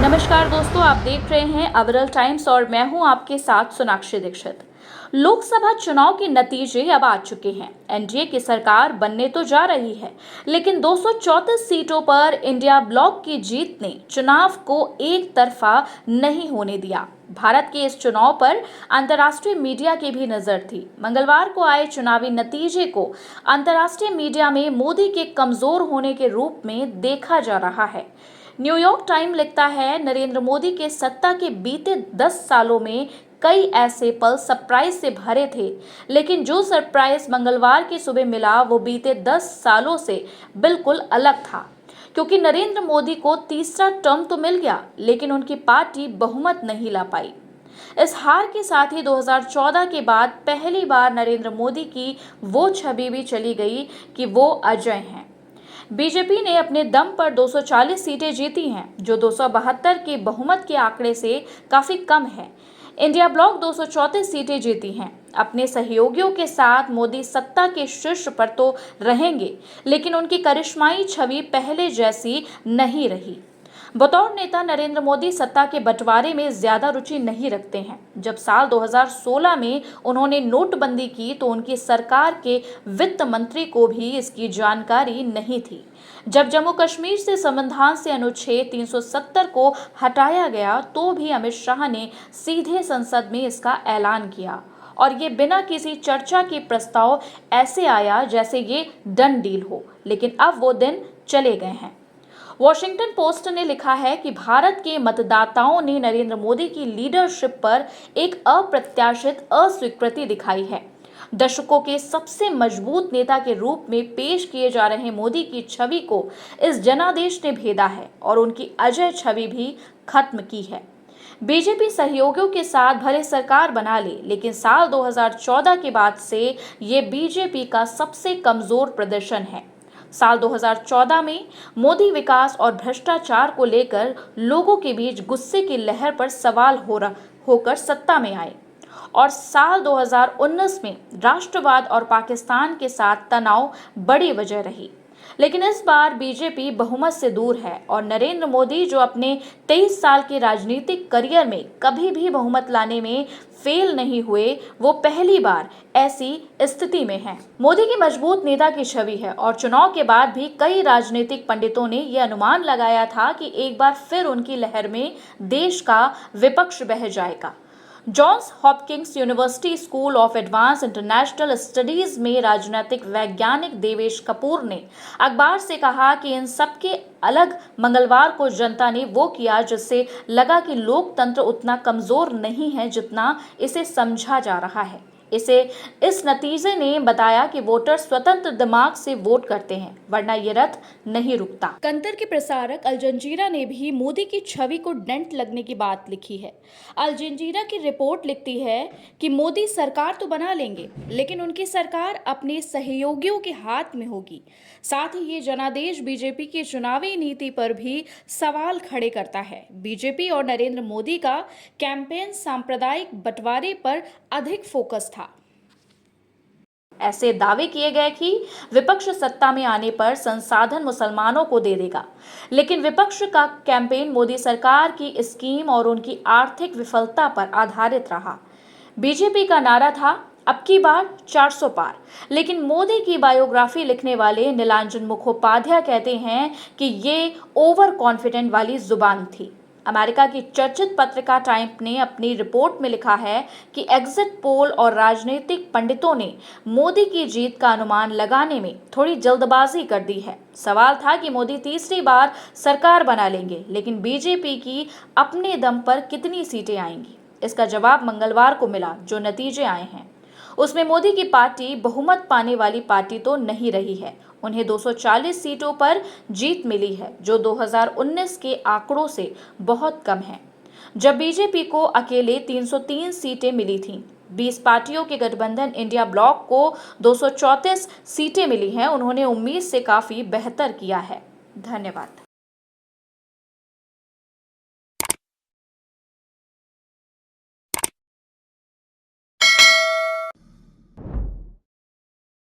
नमस्कार दोस्तों, आप देख रहे हैं अविरल टाइम्स और मैं हूं आपके साथ सोनाक्षी दीक्षित। लोकसभा चुनाव के नतीजे अब आ चुके हैं। एनडीए की सरकार बनने तो जा रही है, लेकिन 234 सीटों पर इंडिया ब्लॉक की जीत ने चुनाव को एक तरफा नहीं होने दिया। भारत के इस चुनाव पर अंतर्राष्ट्रीय मीडिया की भी नजर थी। मंगलवार को आए चुनावी नतीजे को अंतर्राष्ट्रीय मीडिया में मोदी के कमजोर होने के रूप में देखा जा रहा है। न्यूयॉर्क टाइम लिखता है, नरेंद्र मोदी के सत्ता के बीते 10 सालों में कई ऐसे पल सरप्राइज से भरे थे, लेकिन जो सरप्राइज मंगलवार की सुबह मिला वो बीते 10 सालों से बिल्कुल अलग था। क्योंकि नरेंद्र मोदी को तीसरा टर्म तो मिल गया, लेकिन उनकी पार्टी बहुमत नहीं ला पाई। इस हार के साथ ही 2014 के बाद पहली बार नरेंद्र मोदी की वो छवि भी चली गई कि वो अजय हैं। बीजेपी ने अपने दम पर 240 सीटें जीती हैं, जो 272 के बहुमत के आंकड़े से काफी कम है। इंडिया ब्लॉक 234 सीटें जीती हैं। अपने सहयोगियों के साथ मोदी सत्ता के शीर्ष पर तो रहेंगे, लेकिन उनकी करिश्माई छवि पहले जैसी नहीं रही। बतौर नेता नरेंद्र मोदी सत्ता के बंटवारे में ज्यादा रुचि नहीं रखते हैं। जब साल 2016 में उन्होंने नोटबंदी की तो उनकी सरकार के वित्त मंत्री को भी इसकी जानकारी नहीं थी। जब जम्मू कश्मीर से संविधान से अनुच्छेद 370 को हटाया गया तो भी अमित शाह ने सीधे संसद में इसका ऐलान किया, और ये बिना किसी चर्चा के प्रस्ताव ऐसे आया जैसे ये डन डील हो। लेकिन अब वो दिन चले गए हैं। वॉशिंगटन पोस्ट ने लिखा है कि भारत के मतदाताओं ने नरेंद्र मोदी की लीडरशिप पर एक अप्रत्याशित अस्वीकृति दिखाई है। दशकों के सबसे मजबूत नेता के रूप में पेश किए जा रहे मोदी की छवि को इस जनादेश ने भेदा है और उनकी अजय छवि भी खत्म की है। बीजेपी सहयोगियों के साथ भले सरकार बना ले, लेकिन साल 2014 के बाद से ये बीजेपी का सबसे कमजोर प्रदर्शन है। साल 2014 में मोदी विकास और भ्रष्टाचार को लेकर लोगों के बीच गुस्से की लहर पर सवाल होकर सत्ता में आए, और साल 2019 में राष्ट्रवाद और पाकिस्तान के साथ तनाव बड़ी वजह रही। लेकिन इस बार बीजेपी बहुमत से दूर है और नरेंद्र मोदी, जो अपने 23 साल के राजनीतिक करियर में कभी भी बहुमत लाने में फेल नहीं हुए, वो पहली बार ऐसी स्थिति में हैं। मोदी की मजबूत नेता की छवि है और चुनाव के बाद भी कई राजनीतिक पंडितों ने यह अनुमान लगाया था कि एक बार फिर उनकी लहर में देश का विपक्ष बह जाएगा। Johns Hopkins University School of Advanced International Studies में राजनीतिक वैज्ञानिक देवेश कपूर ने अखबार से कहा कि इन सबके अलग मंगलवार को जनता ने वो किया जिससे लगा कि लोकतंत्र उतना कमजोर नहीं है जितना इसे समझा जा रहा है। इस नतीजे ने बताया कि वोटर स्वतंत्र दिमाग से वोट करते हैं, वरना ये रथ नहीं रुकता। कतर के प्रसारक अल जजीरा ने भी मोदी की छवि को डेंट लगने की बात लिखी है। अल जजीरा की रिपोर्ट लिखती है कि मोदी सरकार तो बना लेंगे, लेकिन उनकी सरकार अपने सहयोगियों के हाथ में होगी। साथ ही ये जनादेश बीजेपी की चुनावी नीति पर भी सवाल खड़े करता है। बीजेपी और नरेंद्र मोदी का कैंपेन सांप्रदायिक बंटवारे पर अधिक फोकस था। ऐसे दावे किए गए कि विपक्ष सत्ता में आने पर संसाधन मुसलमानों को दे देगा, लेकिन विपक्ष का कैंपेन मोदी सरकार की स्कीम और उनकी आर्थिक विफलता पर आधारित रहा। बीजेपी का नारा था, अब की बार 400 पार, लेकिन मोदी की बायोग्राफी लिखने वाले नीलांजन मुखोपाध्याय कहते हैं कि ये ओवर कॉन्फिडेंट वाली जुबान थी। अमेरिका की चर्चित पत्रिका टाइम ने अपनी रिपोर्ट में लिखा है कि एग्जिट पोल और राजनीतिक पंडितों ने मोदी की जीत का अनुमान लगाने में थोड़ी जल्दबाजी कर दी है। सवाल था कि मोदी तीसरी बार सरकार बना लेंगे, लेकिन बीजेपी की अपने दम पर कितनी सीटें आएंगी। इसका जवाब मंगलवार को मिला। जो नतीजे आए हैं उसमें मोदी की पार्टी बहुमत पाने वाली पार्टी तो नहीं रही है। उन्हें 240 सीटों पर जीत मिली है, जो 2019 के आंकड़ों से बहुत कम है, जब बीजेपी को अकेले 303 सीटें मिली थीं। 20 पार्टियों के गठबंधन इंडिया ब्लॉक को 234 सीटें मिली हैं। उन्होंने उम्मीद से काफी बेहतर किया है। धन्यवाद।